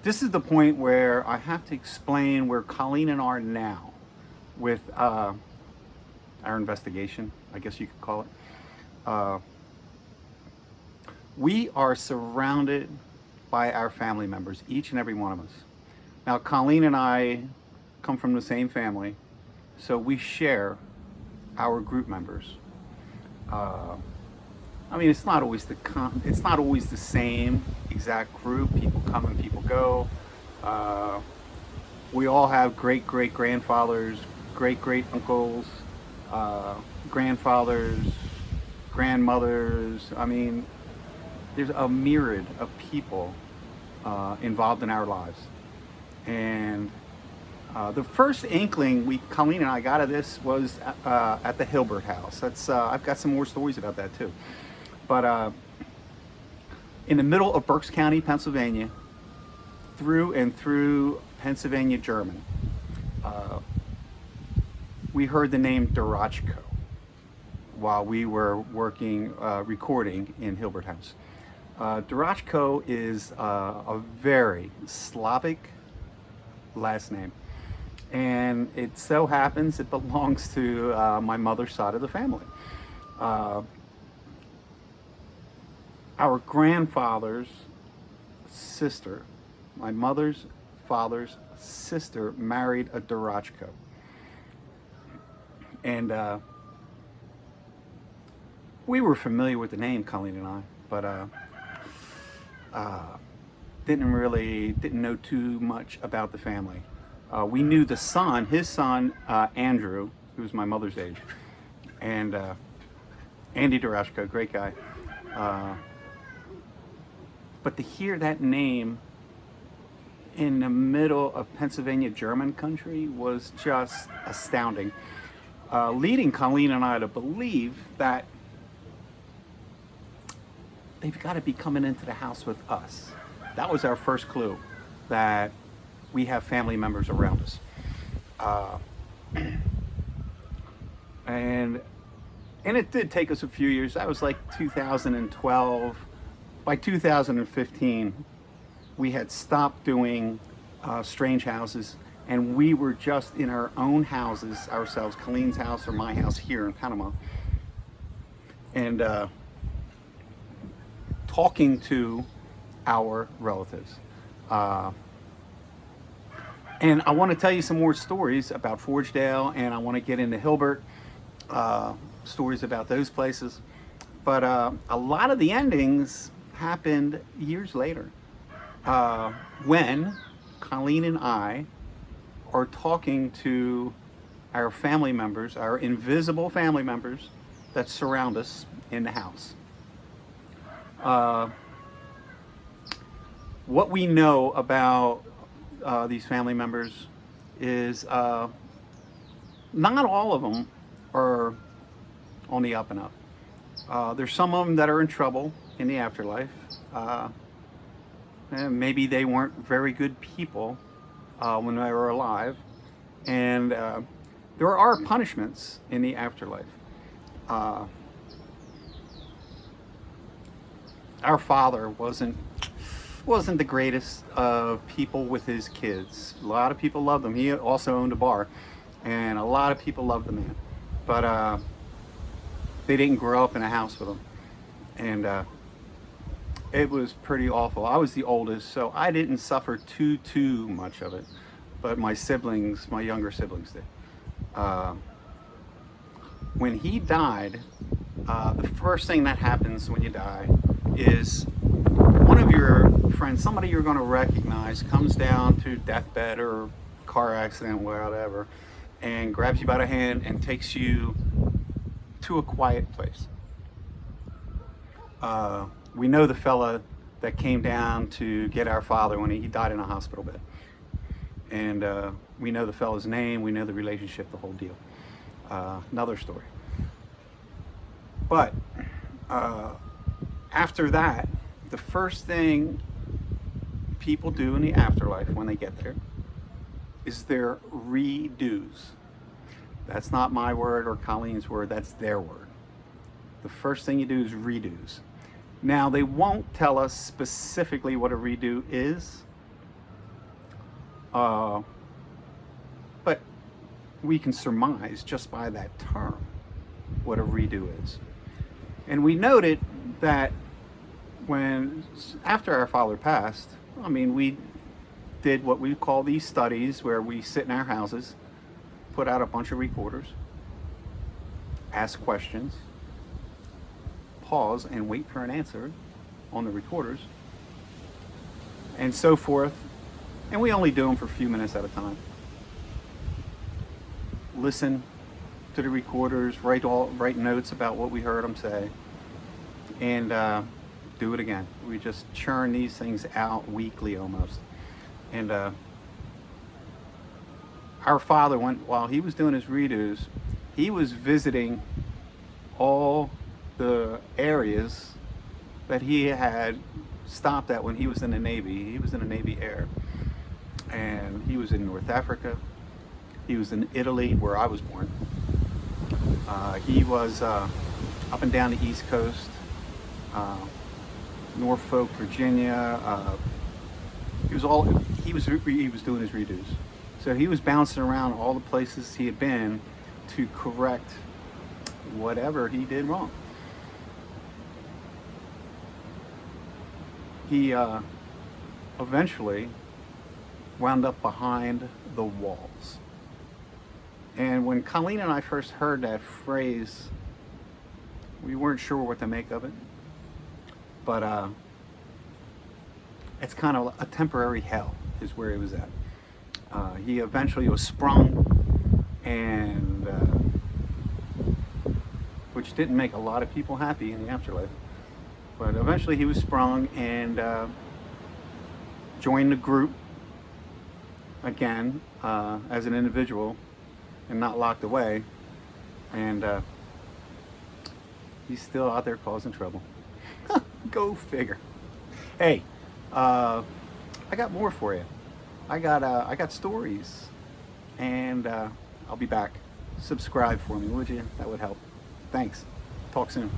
this is the point where I have to explain where Colleen and I are now with our investigation, I guess you could call it. Uh, we are surrounded by our family members, each and every one of us. Now, Colleen and I come from the same family, so we share our group members. Uh, I mean, it's not always the same exact group. People come and people go. Uh, we all have great great grandfathers, great great uncles, uh, grandfathers, grandmothers. I mean, there's a myriad of people involved in our lives. And the first inkling Colleen and I got of this was at the Hilbert house. I've got some more stories about that too. But in the middle of Berks County, Pennsylvania, through Pennsylvania German, uh, we heard the name Durachko while we were recording in Hilbert House. Durachko is a very Slavic last name, and it so happens it belongs to my mother's side of the family. Uh, our grandfather's sister, my mother's father's sister, married a Durachko. And we were familiar with the name, Colleen and I, but didn't know too much about the family. We knew his son, Andrew, who was my mother's age, and Andy Durachko, great guy. But to hear that name in the middle of Pennsylvania German country was just astounding, leading Colleen and I to believe that they've got to be coming into the house with us. That was our first clue that we have family members around us. Uh, and it did take us a few years. That was like 2012. By 2015, we had stopped doing strange houses, and we were just in our own houses ourselves, Colleen's house or my house here in Panama, and talking to our relatives. And I want to tell you some more stories about Forgedale, and I want to get into Hilbert, stories about those places. But a lot of the endings happened years later, when Colleen and I are talking to our family members, our invisible family members that surround us in the house. What we know about these family members is not all of them are on the up and up. There's some of them that are in trouble in the afterlife. And maybe they weren't very good people when they were alive. And there are punishments in the afterlife. Our father wasn't the greatest of people with his kids. A lot of people loved him. He also owned a bar, and a lot of people loved the man. But they didn't grow up in a house with him. And it was pretty awful. I was the oldest, so I didn't suffer too much of it. But my younger siblings did. When he died, the first thing that happens when you die is one of your friends, somebody you're going to recognize, comes down to deathbed or car accident, whatever, and grabs you by the hand and takes you to a quiet place. We know the fella that came down to get our father when he died in a hospital bed. And we know the fella's name, we know the relationship, the whole deal. Another story. But after that, the first thing people do in the afterlife when they get there is their redos. That's not my word or Colleen's word, that's their word. The first thing you do is redos. Now, they won't tell us specifically what a redo is, But we can surmise just by that term what a redo is. And we noted that after our father passed, I mean, we did what we call these studies where we sit in our houses, put out a bunch of recorders, ask questions, pause and wait for an answer on the recorders, and so forth. And we only do them for a few minutes at a time. Listen to the recorders, write notes about what we heard them say, and do it again. We just churn these things out weekly almost. And our father, while he was doing his redos, he was visiting all the areas that he had stopped at when he was in the Navy. He was in the Navy Air. And he was in North Africa. He was in Italy, where I was born. He was up and down the East Coast, Norfolk, Virginia. He was doing his redos. So he was bouncing around all the places he had been to correct whatever he did wrong. He eventually wound up behind the walls. And when Colleen and I first heard that phrase, we weren't sure what to make of it. But it's kind of a temporary hell is where he was at. He eventually was sprung, and which didn't make a lot of people happy in the afterlife. But eventually he was sprung and joined the group again as an individual and not locked away. And he's still out there causing trouble. Go figure. Hey, I got more for you. I got stories, and I'll be back. Subscribe for me, would you? That would help. Thanks. Talk soon.